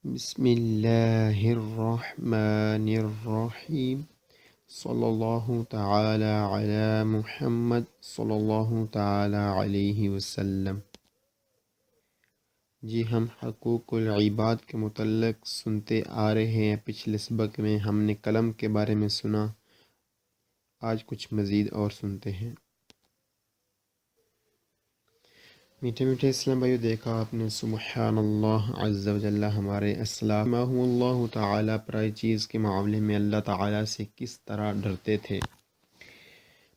بسم اللہ الرحمن الرحیم صلی اللہ تعالی علی محمد صلی اللہ تعالی علیہ وسلم۔ جی ہم حقوق العباد کے متعلق سنتے آ رہے ہیں۔ پچھلے سبق میں ہم نے قلم کے بارے میں سنا، آج کچھ مزید اور سنتے ہیں۔ میٹھے میٹھے اسلام بھائیو، دیکھا آپ نے سبحان اللہ عز و جل، ہمارے اسلاف اللہ تعالیٰ پر آئی چیز کے معاملے میں اللہ تعالیٰ سے کس طرح ڈرتے تھے،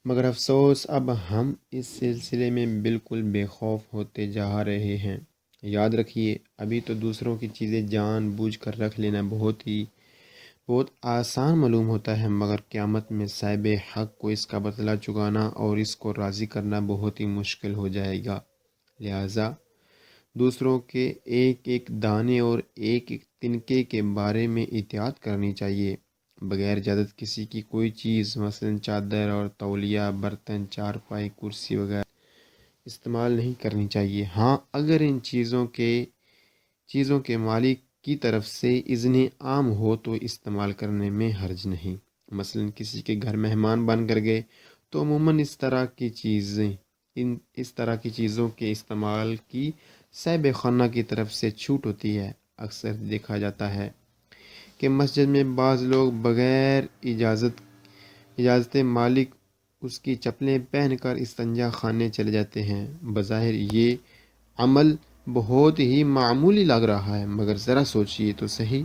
مگر افسوس اب ہم اس سلسلے میں بالکل بے خوف ہوتے جا رہے ہیں۔ یاد رکھیے، ابھی تو دوسروں کی چیزیں جان بوجھ کر رکھ لینا بہت آسان معلوم ہوتا ہے، مگر قیامت میں صاحب حق کو اس کا بدلہ چکانا اور اس کو راضی کرنا بہت ہی مشکل ہو جائے گا۔ لہٰذا دوسروں کے ایک ایک دانے اور ایک ایک تنکے کے بارے میں احتیاط کرنی چاہیے۔ بغیر اجازت کسی کی کوئی چیز، مثلا چادر اور تولیہ، برتن، چارپائی، کرسی وغیرہ استعمال نہیں کرنی چاہیے۔ ہاں، اگر ان چیزوں کے مالک کی طرف سے اذن عام ہو تو استعمال کرنے میں حرج نہیں۔ مثلا کسی کے گھر مہمان بن کر گئے تو عموماً اس طرح کی چیزوں کے استعمال کی صاحب خانہ کی طرف سے چھوٹ ہوتی ہے۔ اکثر دیکھا جاتا ہے کہ مسجد میں بعض لوگ بغیر اجازت مالک اس کی چپلیں پہن کر استنجا خانے چلے جاتے ہیں۔ بظاہر یہ عمل بہت ہی معمولی لگ رہا ہے، مگر ذرا سوچئے تو صحیح،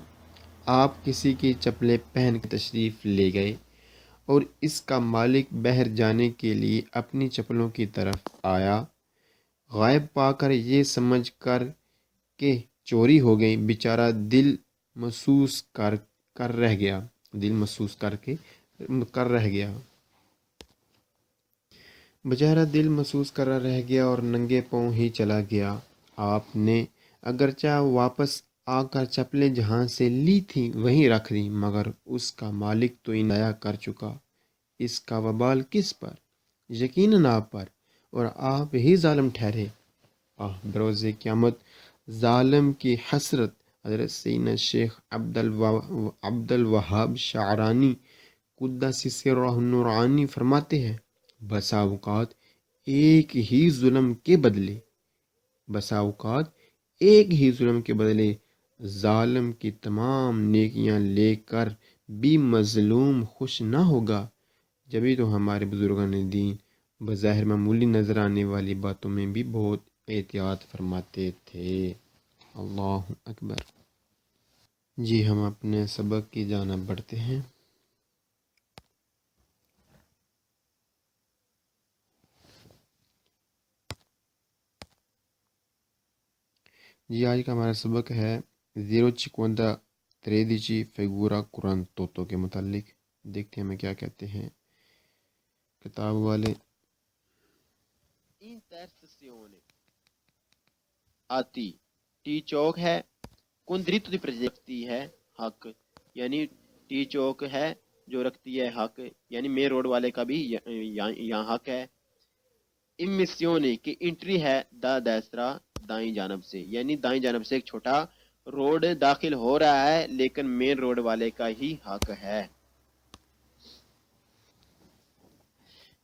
آپ کسی کی چپلیں پہن کے تشریف لے گئے اور اس کا مالک باہر جانے کے لیے اپنی چپلوں کی طرف آیا، غائب پا کر یہ سمجھ کر کہ چوری ہو گئی، بیچارہ دل محسوس کر رہ گیا۔ اور ننگے پاؤں ہی چلا گیا۔ آپ نے اگرچہ واپس آ کر چپلیں جہاں سے لی تھیں وہیں رکھ دیں، مگر اس کا مالک تو ضائع کر چکا۔ اس کا وبال کس پر؟ یقیناً آپ پر، اور آپ ہی ظالم ٹھہرے۔ بروز قیامت ظالم کی حسرت۔ حضرت سیدنا شیخ عبد الوہاب شعرانی قدس سرہ النورانی فرماتے ہیں، بسا اوقات ایک ہی ظلم کے بدلے ظالم کی تمام نیکیاں لے کر بھی مظلوم خوش نہ ہوگا۔ جبھی تو ہمارے بزرگان دین بظاہر معمولی نظر آنے والی باتوں میں بھی بہت احتیاط فرماتے تھے۔ اللہ اکبر۔ جی ہم اپنے سبق کی جانب بڑھتے ہیں۔ جی آج کا ہمارا سبق ہے 053 فigura quarantotto کے متعلق۔ دیکھتے ہیں ہمیں کیا کہتے ہیں کتاب والے۔ آتی ٹی چوک ہے، کن دریتو دی پرجیکتی ہے حق، یعنی ٹی چوک ہے جو رکھتی ہے حق، یعنی مین روڈ والے کا بھی یہاں حق ہے۔ امسیونی کی انٹری ہے دا دیسرا، دائیں جانب سے، یعنی دائیں جانب سے ایک چھوٹا روڈ داخل ہو رہا ہے لیکن مین روڈ والے کا ہی حق ہے۔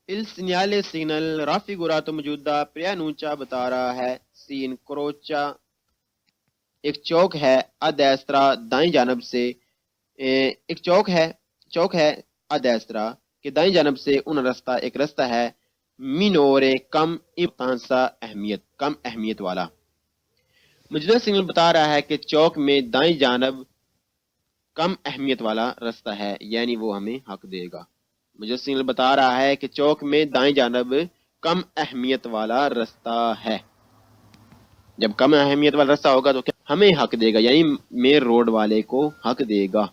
Il segnale signal raffigurato موجودہ پریانونچا بتا رہا ہے سین کروچا ایک چوک ہے ادیسترا دائیں جانب سے، ایک چوک ہے ادیسترا کہ دائیں جانب سے ان رستہ ایک رستہ ہے مینورے کم اہمیت والا۔ موجودہ سگنل بتا رہا ہے کہ چوک میں دائیں جانب کم اہمیت والا رستہ ہے، یعنی وہ ہمیں حق دے گا۔ مجھے سگنل بتا رہا ہے کہ چوک میں دائیں جانب کم اہمیت والا رستہ ہے۔ جب کم اہمیت والا رستہ ہوگا تو کیا ہمیں حق دے گا، یعنی مین روڈ والے کو حق دے گا۔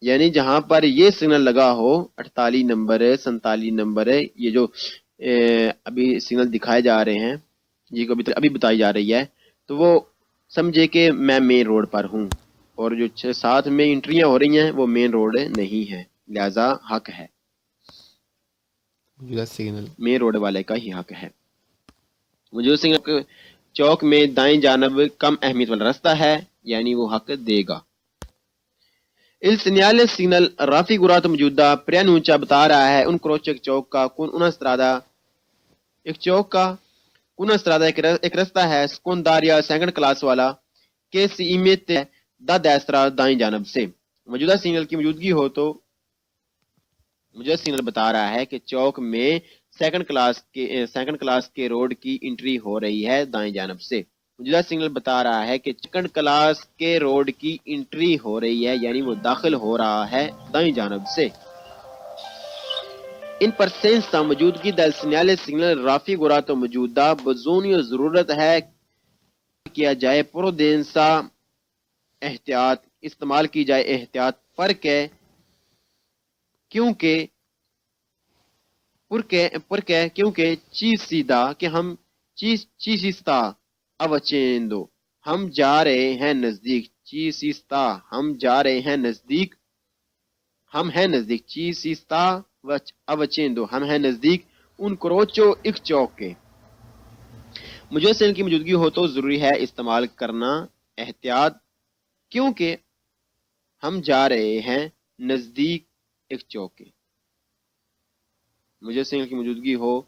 یعنی جہاں پر یہ سگنل لگا ہو 48 نمبر 47 نمبر، یہ جو ابھی سگنل دکھائے جا رہے ہیں، یہ کو ابھی بتائی جا رہی ہے، تو وہ سمجھے کہ میں مین روڈ پر ہوں، اور جو ساتھ میں انٹریاں ہو رہی ہیں وہ مین روڈ نہیں ہے، لہذا حق ہے، موجودہ سگنل مین روڈ والے کا ہی حق ہے۔ موجودہ سگنل چوک میں دائیں جانب کم اہمیت والا راستہ ہے یعنی وہ حق دے گا. Il segnale raffigurato موجودہ preannuncia بتا رہا ہے un croce چوک کا con una strada ایک چوک کا una strada ایک راستہ ہے secondaria سیکنڈ کلاس والا کہ si mette da destra دائیں جانب سے. موجودہ سگنل کی موجودگی ہو تو موجودہ سگنل بتا رہا ہے کہ چوک میں سیکنڈ کلاس کے روڈ کی انٹری ہو رہی ہے دائیں جانب سے. موجودہ سگنل بتا رہا ہے کہ سیکنڈ کلاس کے روڈ کی انٹری ہو رہی ہے یعنی وہ داخل ہو رہا ہے دائیں جانب سے. ان پرسنسا موجودگی دل سینیالے سگنل raffigurato موجودہ بزونی ضرورت ہے کیا جائے پرودینسا احتیاط استعمال کی جائے احتیاط پرکے کیونکہ چیز سیدھا کہ ہم چیزیستا اوچیندو ہم جا رہے ہیں نزدیک چیزیستا ہم جا رہے ہیں نزدیک ہم ہیں نزدیک چیزیستا اوچیندو ہم ہیں نزدیک ان کروچو ایک چوک کے. مجھے سین کی موجودگی ہو تو ضروری ہے استعمال کرنا احتیاط کیونکہ ہم جا رہے ہیں نزدیک ایک چوک کے. مجھے سگنل کی موجودگی ہو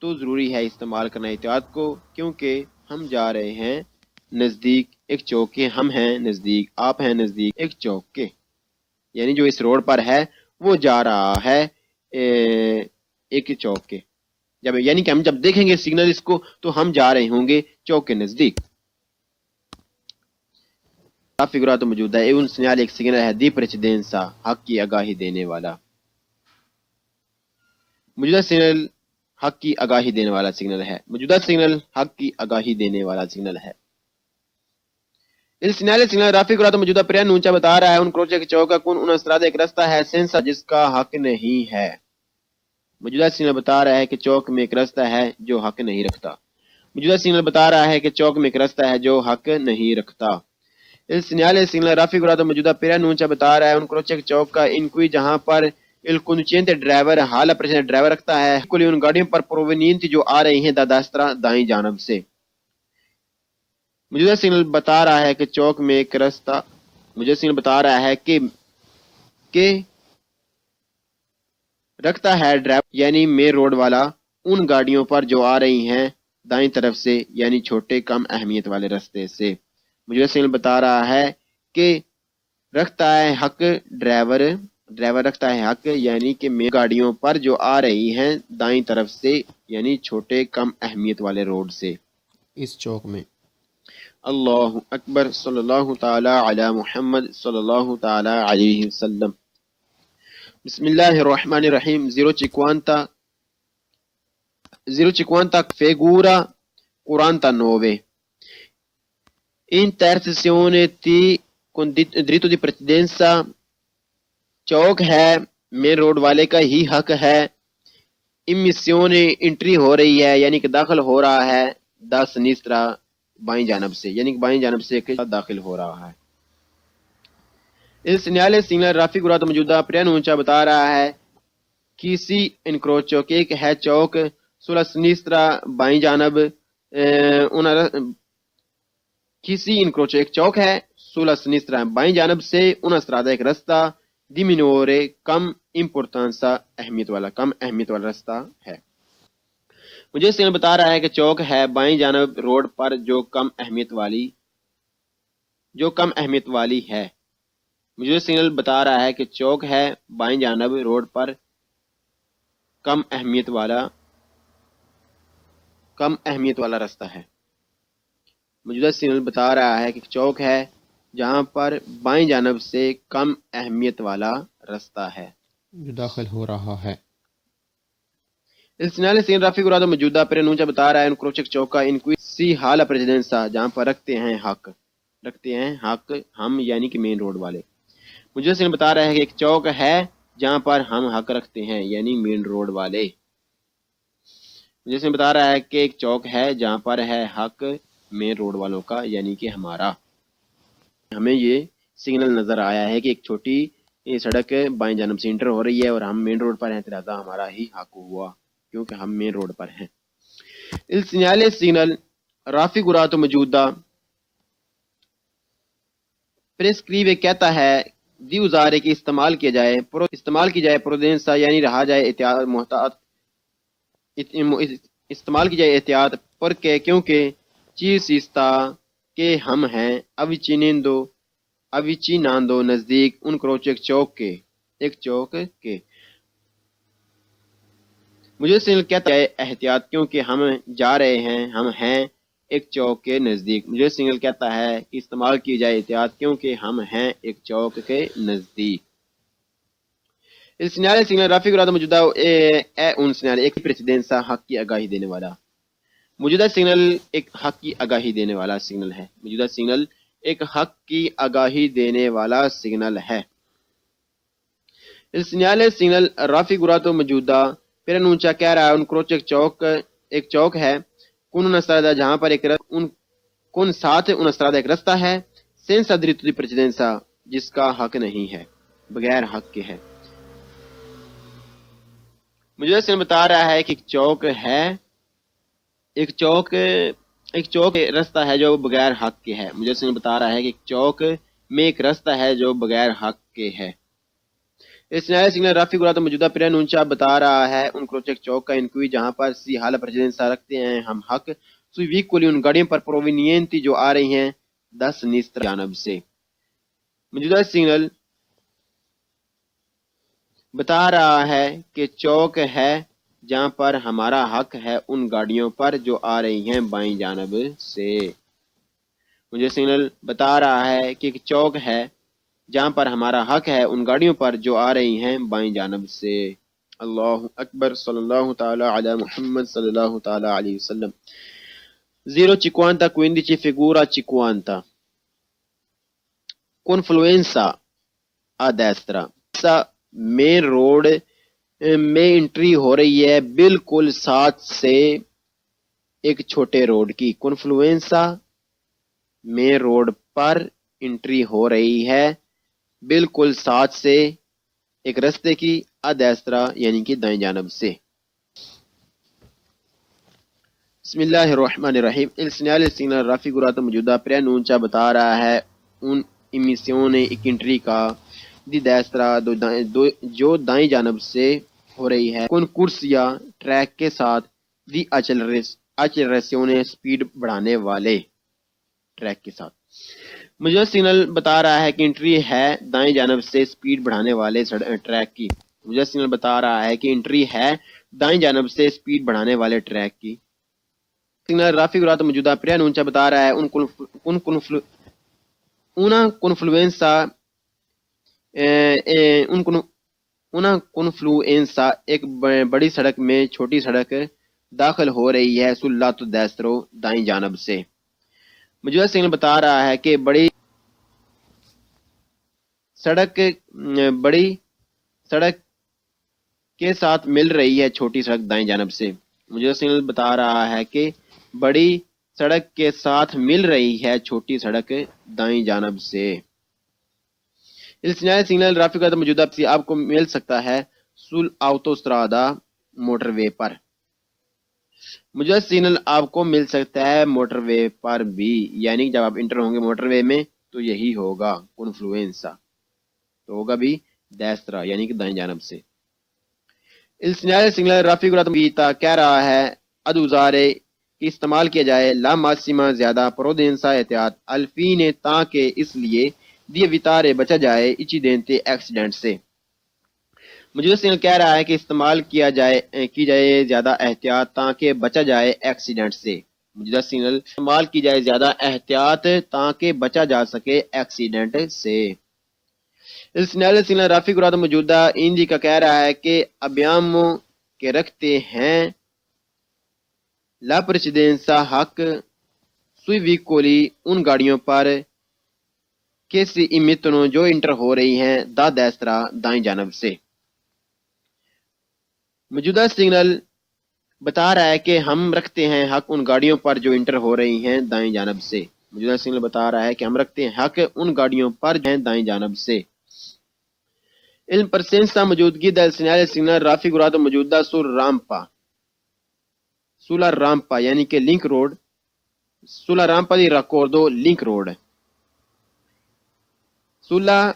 تو ضروری ہے استعمال کرنا احتیاط کو کیونکہ ہم جا رہے ہیں نزدیک ایک چوک کے. ہم ہیں نزدیک آپ ہیں نزدیک ایک چوک کے یعنی جو اس روڈ پر ہے وہ جا رہا ہے ایک چوک کے. یعنی کہ ہم جب دیکھیں گے سگنل اس کو تو ہم جا رہے ہوں گے چوک کے نزدیک. raffigurato موجودہ ہے un segnale ایک سگنل ہے دی precedenza حق کی آگاہی دینے والا. موجودہ سگنل حق کی آگاہی دینے والا سگنل ہے. موجودہ سگنل حق کی آگاہی دینے والا سگنل ہے. Il segnale raffigurato موجودہ preannuncia بتا رہا ہے ان کروچے کے چوک کا کون una strada ایک راستہ ہے senza جس کا حق نہیں ہے. موجودہ سگنل بتا رہا ہے کہ چوک میں ایک راستہ ہے جو حق نہیں رکھتا. موجودہ سگنل بتا رہا ہے کہ چوک میں ایک راستہ ہے جو حق نہیں رکھتا. Il segnale raffigurato موجودہ preannuncia بتا رہا ہے ان کروچے کے چوک کا in cui جہاں پر il conducente ڈرائیور حال پریزنٹ ڈرائیور رکھتا ہے کل ان گاڑیوں پر پروونینتی جو آ رہی ہیں دا دسترا دائیں جانب سے. موجودہ سگنل بتا رہا ہے کہ چوک میں ایک راستہ موجودہ سگنل بتا رہا ہے کہ رکھتا ہے ڈرائیور یعنی مین روڈ والا ان گاڑیوں پر جو آ رہی ہیں دائیں طرف سے یعنی چھوٹے کم اہمیت والے راستے سے. موجودہ سگنل بتا رہا ہے کہ رکھتا ہے حق ڈرائیور رکھتا ہے حق یعنی کہ مین گاڑیوں پر جو آ رہی ہیں دائیں طرف سے یعنی چھوٹے کم اہمیت والے روڈ سے. اس چوک میں اللہ اکبر صلی اللہ تعالی علی محمد صلی اللہ تعالی علیہ وسلم. بسم اللہ الرحمن الرحیم. 050 figura 49 intersezione T con dritto di precedenza چوک ہے مین روڈ والے کا ہی حق ہے. امسیون انٹری ہو رہی ہے یعنی کہ داخل ہو رہا ہے دا سنیسٹرا بائیں جانب سے یعنی کہ بائیں جانب سے داخل ہو رہا ہے. اس سگنل raffigurato موجودہ preannuncia بتا رہا ہے کسی انکروچو کہ ایک ہے چوک sulla sinistra بائیں جانب کسی انکروچو ایک چوک ہے sulla sinistra بائیں جانب سے una strada ایک راستہ دی minore کم امپورٹانسا اہمیت والا راستہ ہے. مجھے سگنل بتا رہا ہے کہ چوک ہے بائیں جانب روڈ پر جو کم اہمیت والی ہے. مجھے سگنل بتا رہا ہے کہ چوک ہے بائیں جانب روڈ پر کم اہمیت والا راستہ ہے. موجودہ سگنل بتا رہا ہے کہ چوک ہے جہاں پر بائیں جانب سے کم اہمیت والا راستہ ہے جو داخل ہو رہا ہے. Il segnale raffigurato موجودہ preannuncia بتا رہا ہے ان کروچک چوک کا ان سی حال precedenza جہاں پر رکھتے ہیں حق ہم یعنی کہ مین روڈ والے. مجھے سگنل بتا رہا ہے کہ ایک چوک ہے جہاں پر ہم حق رکھتے ہیں یعنی مین روڈ والے. مجھے سگنل بتا رہا ہے کہ ایک چوک ہے جہاں پر ہے حق مین روڈ والوں کا یعنی کہ ہمارا. ہمیں یہ سگنل نظر آیا ہے کہ ایک چھوٹی سڑک بائیں جانب سے انٹر ہو رہی ہے اور ہم مین روڈ پر ہیں لہذا ہمارا ہی حق ہوا کیونکہ ہم مین روڈ پر ہیں. Il segnale رافی گرات موجودہ پریسکریو کہتا ہے دی ازارے کی استعمال کی جائے پروڈینسا یعنی رہا جائے احتیاط محتاط استعمال کی جائے احتیاط پر کہ کیونکہ چیز سیستا کہ ہم ہیں اویچیناندو نزدیک ان کروچ ایک چوک کے مجھے سنل کہتا ہے احتیاط کیونکہ ہم جا رہے ہیں ہم ہیں ایک چوک کے نزدیک مجھے سنگل کہتا ہے کہ استعمال کی جائے احتیاط کیونکہ ہم ہیں ایک چوک کے نزدیک il segnale rafi grado موجودہ è un segnale ایک پریسیڈنسا حق کی آگاہی دینے والا موجودہ سگنل ایک حق کی آگاہی دینے والا سگنل ہے موجودہ سگنل ایک حق کی آگاہی دینے والا سگنل ہے il segnale رافی گراتو موجودہ پھر انونچا کہہ رہا ہے ان کروچ ایک چوک ہے کن انسترادہ جہاں پر کن ساتھ انسترادہ ایک رستہ ہے سینسا دریتو دی پریسیڈنسا جس کا حق نہیں ہے بغیر حق کے ہے مجھے سے بتا رہا ہے کہ ایک چوک رستہ ہے جو بغیر حق کے ہے مجھے سے بتا رہا ہے کہ ایک چوک میں ایک رستہ ہے جو بغیر حق کے ہے اس نئے سگنل رافی گراتو موجودہ پریا نونچا بتا رہا ہے ان کروچ ایک چوک کا انکوئی جہاں پر سی حال پریسیڈنسا رکھتے ہیں ہم حق سوئی ویکولی ان گاڑیوں پر پروونینتی جو آ رہی ہیں 10 نیستر جانب سے موجودہ سگنل بتا رہا ہے کہ چوک ہے جہاں پر ہمارا حق ہے ان گاڑیوں پر جو آ رہی ہیں بائیں جانب سے مجھے سگنل بتا رہا ہے کہ ایک چوک ہے جہاں پر ہمارا حق ہے ان گاڑیوں پر جو آ رہی ہیں بائیں جانب سے اللہ اکبر صلی اللہ تعالی علی محمد صلی اللہ تعالی علیہ وسلم 0:15 figura 50 confluenza a destra main road میں انٹری ہو رہی ہے بالکل ساتھ سے ایک چھوٹے روڈ کی کنفلوئنسا مین روڈ پر انٹری ہو رہی ہے بالکل ساتھ سے ایک رستے کی ادیسترا یعنی کہ دائیں جانب سے بسم اللہ الرحمن الرحیم il segnale رافی گراتو موجودہ پرینونچا بتا رہا ہے ان امیسیون ایک انٹری کا دی دیسترا جو دائیں جانب سے ہو رہی ہے کون کرسیا ٹریک کے ساتھ دی اچلریسیون سپیڈ بڑھانے والے ٹریک کے ساتھ مجھے سگنل بتا رہا ہے کہ انٹری ہے دائیں جانب سے سپیڈ بڑھانے والے ٹریک کی مجھے سگنل بتا رہا ہے کہ انٹری ہے دائیں جانب سے سپیڈ بڑھانے والے ٹریک کی سگنل رافی گراتو موجودہ پریا نونچا بتا رہا ہے ان کنفلوئنسا ایک بڑی سڑک میں چھوٹی سڑک داخل ہو رہی ہے سلاتو دیسترو دائیں جانب سے موجودہ سگنل بتا رہا ہے کہ بڑی سڑک کے ساتھ مل رہی ہے چھوٹی سڑک دائیں جانب سے موجودہ سگنل بتا رہا ہے کہ بڑی سڑک کے ساتھ مل رہی ہے چھوٹی سڑک دائیں جانب سے سگنل رافی گراتو موجودہ آپ کو مل سکتا ہے سول آوتوسترادا موٹر وے پر موجودہ سگنل آپ کو مل سکتا ہے موٹر وے پر بھی یعنی جب آپ انٹر ہوں گے موٹر وے میں تو یہی ہوگا کنفلوئنسا تو ہوگا بھی دیسترا یعنی کہ دائیں جانب سے سگنل رافی گراتو موجودہ کہہ رہا ہے ادوزارے کی استعمال کیا جائے لا ماسیما زیادہ پرودینسا احتیاط الفین تاکہ اس لیے دی ویتارے بچا جائے اچی دینتے ایکسیڈنٹ سے مجھے سگنل کہہ رہا ہے کہ استعمال کی جائے زیادہ احتیاط تاکہ بچا جائے ایکسیڈنٹ سے موجودہ سگنل استعمال کی جائے زیادہ احتیاط تاکہ بچا جا سکے ایکسیڈنٹ سے سگنل رافی گراتو موجودہ ایندی کا کہہ رہا ہے کہ ابیامو کے رکھتے ہیں لا پریسیڈنسا حق سوئی ویکولی ان گاڑیوں پر کیسی امیتنو جو انٹر ہو رہی ہیں دا دیسترا دائیں جانب سے موجودہ سگنل بتا رہا ہے کہ ہم رکھتے ہیں حق ان گاڑیوں پر جو انٹر ہو رہی ہیں دائیں جانب سے موجودہ سگنل بتا رہا ہے کہ ہم رکھتے ہیں حق ان گاڑیوں پر جو ہیں دائیں جانب سے علم پرسنسا موجودگی دل سگنل رافی گراتو موجودہ سولا رامپا یعنی کہ link road sulla rampa di raccordo Link Road. Sulla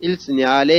il segnale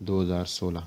2016।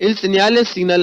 Il segnale signal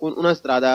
con una strada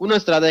una strada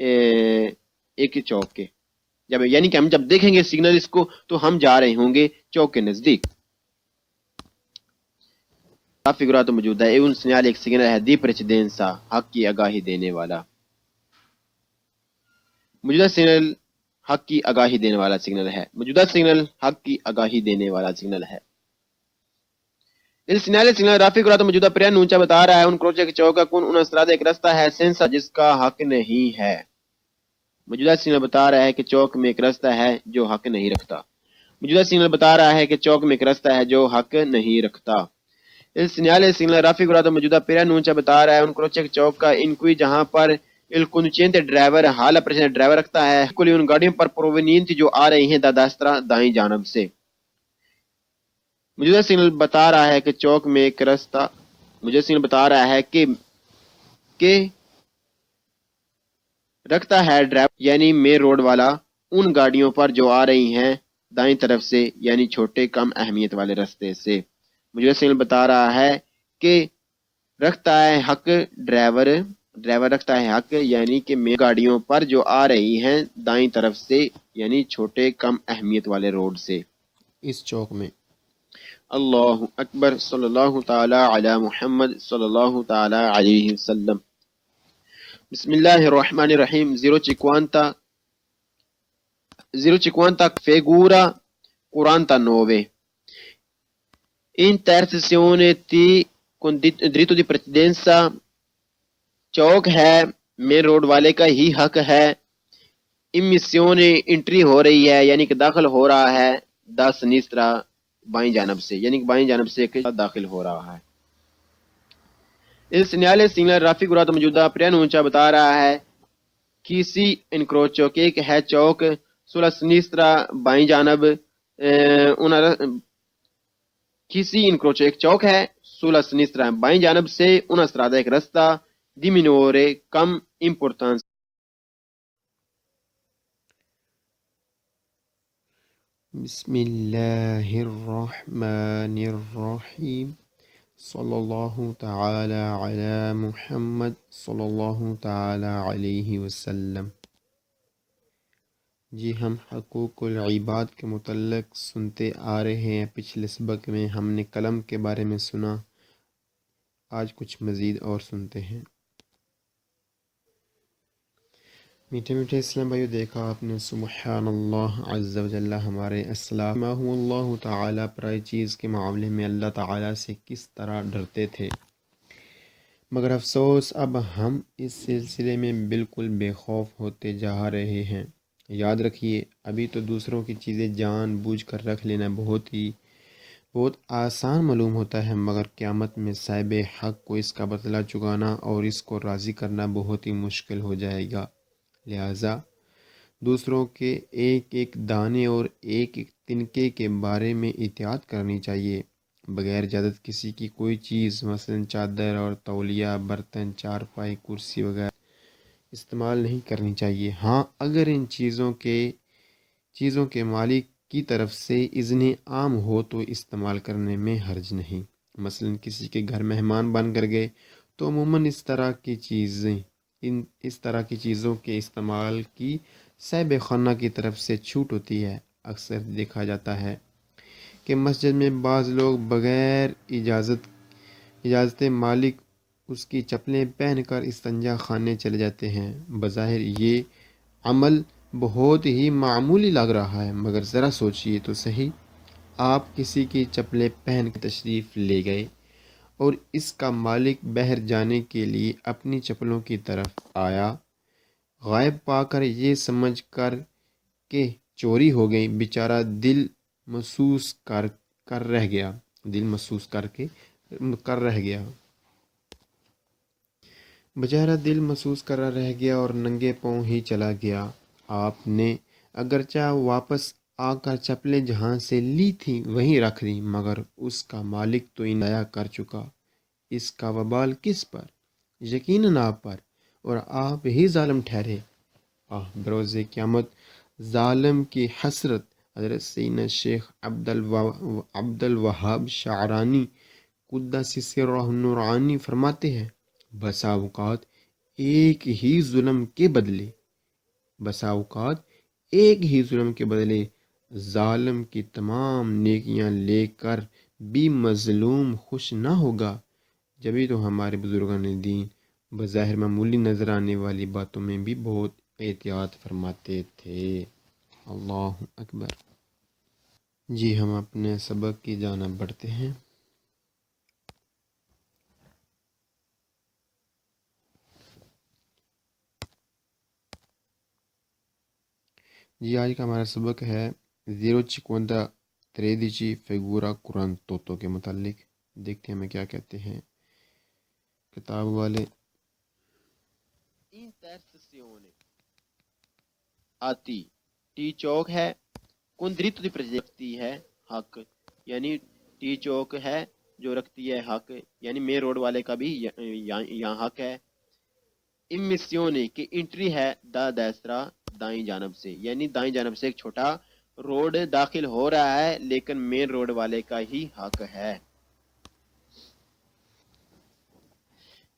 ایک چوک کے، جب یعنی کہ ہم جب دیکھیں گے سگنل اس کو تو ہم جا رہے ہوں گے چوک کے نزدیک. فگرات موجودہ ہے un segnale ایک سگنل ہے دی precedenza حق کی آگاہی دینے والا. موجودہ سگنل حق کی آگاہی دینے والا سگنل ہے. موجودہ سگنل حق کی آگاہی دینے والا سگنل ہے. سگنل رافی گرا تو موجودہ پرین اونچا بتا رہا ہے ان کروچے کے چوک کا کون ان اثرات ایک رستہ ہے سینسا جس کا حق نہیں ہے. موجودہ سگنل بتا رہا ہے کہ چوک میں ایک رستہ ہے جو حق نہیں رکھتا. موجودہ سگنل بتا رہا ہے کہ چوک میں ایک رستہ ہے جو حق نہیں رکھتا. سگنل رافی گرا تو موجودہ پرین اونچا بتا رہا ہے ان کروچے کے چوک کا ان کوئی جہاں پر il conducente ڈرائیور حال پریشن ڈرائیور رکھتا ہے کلی ان گاڑیوں پر پروونینٹ جو آ رہی ہیں داداسترا دائیں جانب سے. موجودہ سگنل بتا رہا ہے کہ چوک میں ایک رستہ موجودہ سگنل بتا رہا ہے کہ رکھتا ہے ڈرائیور یعنی مین روڈ والا ان گاڑیوں پر جو آ رہی ہیں دائیں طرف سے یعنی چھوٹے کم اہمیت والے رستے سے. موجودہ سگنل بتا رہا ہے کہ رکھتا ہے حق ڈرائیور رکھتا ہے حق یعنی کہ مین گاڑیوں پر جو آ رہی ہیں دائیں طرف سے یعنی چھوٹے کم اہمیت والے روڈ سے. اس چوک میں اللہ اکبر صلی اللہ تعالی علی محمد صلی اللہ تعالی علیہ وسلم. بسم اللہ الرحمن الرحیم. 050 figura 49. Intersezione T con dritto di precedenza چوک ہے مین روڈ والے کا ہی حق ہے. امیسیونے انٹری ہو رہی ہے یعنی کہ داخل ہو رہا ہے دا سنیسٹرا بائیں جانب سے یعنی کہ بائیں جانب سے داخل ہو رہا ہے. اس سنیالے سگنل رافی گرا تو موجودہ پرین اونچا بتا رہا ہے کسی انکروچو کہ ایک ہے چوک سولا سنیسٹرا بائیں جانب کسی انکروچو ایک چوک ہے سولا سنیسٹرا بائیں جانب سے ان استرادہ ایک رستہ di minore کم importanza. بسم اللہ الرحمن الرحیم صلی اللہ تعالی علی محمد صلی اللہ تعالی علیہ وسلم. جی ہم حقوق العباد کے متعلق سنتے آ رہے ہیں. پچھلے سبق میں ہم نے قلم کے بارے میں سنا. آج کچھ مزید اور سنتے ہیں. میٹھے میٹھے اسلام بھائیو دیکھا آپ نے سبحان اللہ عز و جل ہمارے اسلاف اللہ تعالیٰ پرائی چیز کے معاملے میں اللہ تعالیٰ سے کس طرح ڈرتے تھے، مگر افسوس اب ہم اس سلسلے میں بالکل بے خوف ہوتے جا رہے ہیں. یاد رکھیے ابھی تو دوسروں کی چیزیں جان بوجھ کر رکھ لینا بہت آسان معلوم ہوتا ہے، مگر قیامت میں صاحب حق کو اس کا بدلہ چکانا اور اس کو راضی کرنا بہت ہی مشکل ہو جائے گا. لہٰذا دوسروں کے ایک ایک دانے اور ایک ایک تنکے کے بارے میں احتیاط کرنی چاہیے. بغیر اجازت کسی کی کوئی چیز مثلا چادر اور تولیہ برتن چارپائی کرسی وغیرہ استعمال نہیں کرنی چاہیے. ہاں اگر ان چیزوں کے مالک کی طرف سے اذن عام ہو تو استعمال کرنے میں حرج نہیں. مثلا کسی کے گھر مہمان بن کر گئے تو عموماً اس طرح کی چیزوں کے استعمال کی صاحب خانہ کی طرف سے چھوٹ ہوتی ہے. اکثر دیکھا جاتا ہے کہ مسجد میں بعض لوگ بغیر اجازت مالک اس کی چپلیں پہن کر استنجا خانے چلے جاتے ہیں. بظاہر یہ عمل بہت ہی معمولی لگ رہا ہے، مگر ذرا سوچئے تو صحیح. آپ کسی کی چپلیں پہن کر تشریف لے گئے اور اس کا مالک باہر جانے کے لیے اپنی چپلوں کی طرف آیا. غائب پا کر یہ سمجھ کر کہ چوری ہو گئی بیچارہ دل محسوس کر رہ گیا. بیچارہ دل محسوس کر رہ گیا اور ننگے پاؤں ہی چلا گیا. آپ نے اگرچہ واپس آ کر چپلیں جہاں سے لی تھیں وہیں رکھ دیں، مگر اس کا مالک تو انایا کر چکا. اس کا وبال کس پر؟ یقیناً آپ پر، اور آپ ہی ظالم ٹھہرے. بروز قیامت ظالم کی حسرت. حضرت سیدنا شیخ عبد الوہاب شعرانی قدس سرہ النورانی فرماتے ہیں بسا اوقات ایک ہی ظلم کے بدلے بسا اوقات ایک ہی ظلم کے بدلے ظالم کی تمام نیکیاں لے کر بھی مظلوم خوش نہ ہوگا۔ جبھی تو ہمارے بزرگان دین بظاہر معمولی نظر آنے والی باتوں میں بھی بہت احتیاط فرماتے تھے۔ اللہ اکبر۔ جی ہم اپنے سبق کی جانب بڑھتے ہیں۔ جی آج کا ہمارا سبق ہے 053 فigura quarantotto کے متعلق۔ دیکھتے ہیں ہمیں کیا کہتے ہیں کتاب والے۔ Intercessione آتی ٹی چوک ہے کن دریتو دی پرجیکتی ہے حق یعنی ٹی چوک ہے جو رکھتی ہے حق یعنی مین روڈ والے کا بھی یہاں حق ہے۔ امسیونے کی انٹری ہے دا دیسرا دائیں جانب سے یعنی دائیں جانب سے ایک چھوٹا روڈ داخل ہو رہا ہے لیکن مین روڈ والے کا ہی حق ہے۔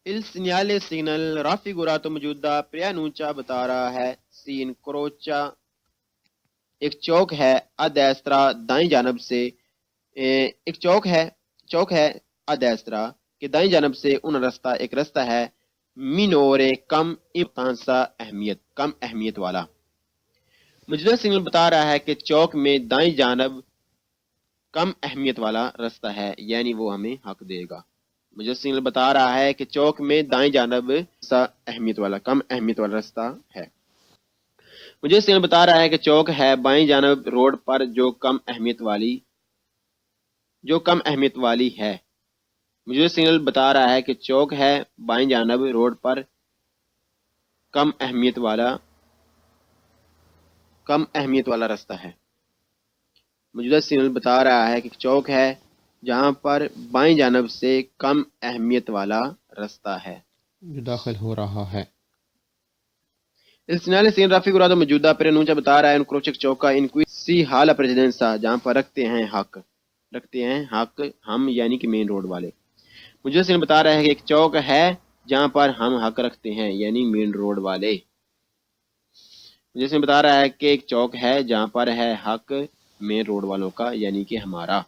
Il segnale signal raffigurato موجودہ preannuncia بتا رہا ہے سین کروچا ایک چوک ہے ادیسترا دائیں جانب سے ایک چوک ہے ادیسترا کہ دائیں جانب سے ان رستہ ایک رستہ ہے مینورے کم اہمیت والا۔ موجودہ سگنل بتا رہا ہے کہ چوک میں دائیں جانب کم اہمیت والا رستہ ہے یعنی وہ ہمیں حق دے گا۔ مجھے سگنل بتا رہا ہے کہ چوک میں دائیں جانب کم اہمیت والا رستہ ہے۔ مجھے سگنل بتا رہا ہے کہ چوک ہے بائیں جانب روڈ پر جو کم اہمیت والی ہے۔ مجھے سگنل بتا رہا ہے کہ چوک ہے بائیں جانب روڈ پر کم اہمیت والا رستہ ہے۔ موجودہ سگنل بتا رہا ہے کہ چوک ہے جہاں پر بائیں جانب سے کم اہمیت والا رستہ ہے جو داخل ہو رہا ہے۔ Il segnale sin raffigurato موجودہ preannuncia بتا رہا ہے ان کروچک چوک کا ان کوئی سی حالا پریزیڈنسا جہاں پر رکھتے ہیں حق ہم یعنی کہ مین روڈ والے۔ مجھے سگنل بتا رہا ہے کہ ایک چوک ہے جہاں پر ہم حق رکھتے ہیں یعنی مین روڈ والے۔ مجھے سگنل بتا رہا ہے کہ ایک چوک ہے جہاں پر ہے حق مین روڈ والوں کا یعنی کہ ہمارا۔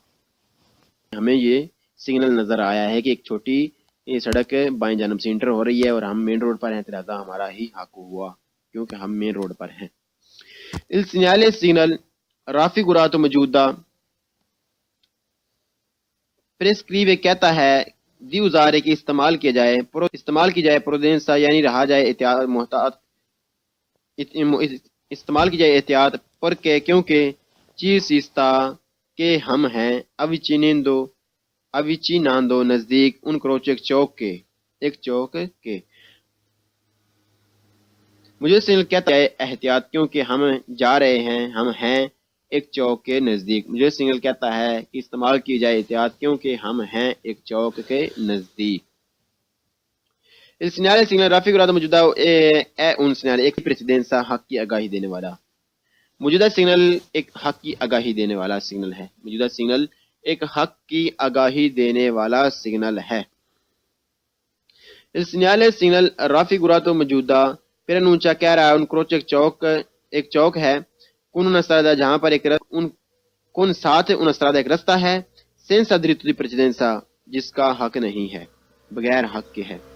ہمیں یہ سگنل نظر آیا ہے کہ ایک چھوٹی سڑک بائیں جانب سے انٹر ہو رہی ہے اور ہم مین روڈ پر ہیں لہذا ہمارا ہی حق ہوا کیونکہ ہم مین روڈ پر ہیں۔ Il segnale signal raffigurato موجودہ پریسکریبے کہتا ہے دی ازارے کی استعمال کی جائے پروڈینسا یعنی رہا جائے احتیاط پر کے کیونکہ چیز سیستا کہ ہم ہیں اویچیناندو نزدیک ان کروچک چوک کے مجھے سگنل کہتا ہے احتیاط کیونکہ ہم جا رہے ہیں ہم ہیں ایک چوک کے نزدیک۔ مجھے سگنل کہتا ہے کہ استعمال کی جائے احتیاط کیونکہ ہم ہیں ایک چوک کے نزدیک۔ Il segnale signal raffigurato موجودہ è un segnale ایک پریسیڈنسا حق کی آگاہی دینے والا۔ موجودہ سگنل ایک حق کی آگاہی دینے والا سگنل ہے۔ موجودہ سگنل ایک حق کی آگاہی دینے والا سگنل ہے۔ Il segnale signal raffigurato موجودہ preannuncia کہہ رہا ہے ان کروچک چوک ایک چوک ہے کن انسترادہ جہاں پر ایک رستہ ہے سینسا دریتو دی پریسیڈنسا جس کا حق نہیں ہے بغیر حق کے ہے۔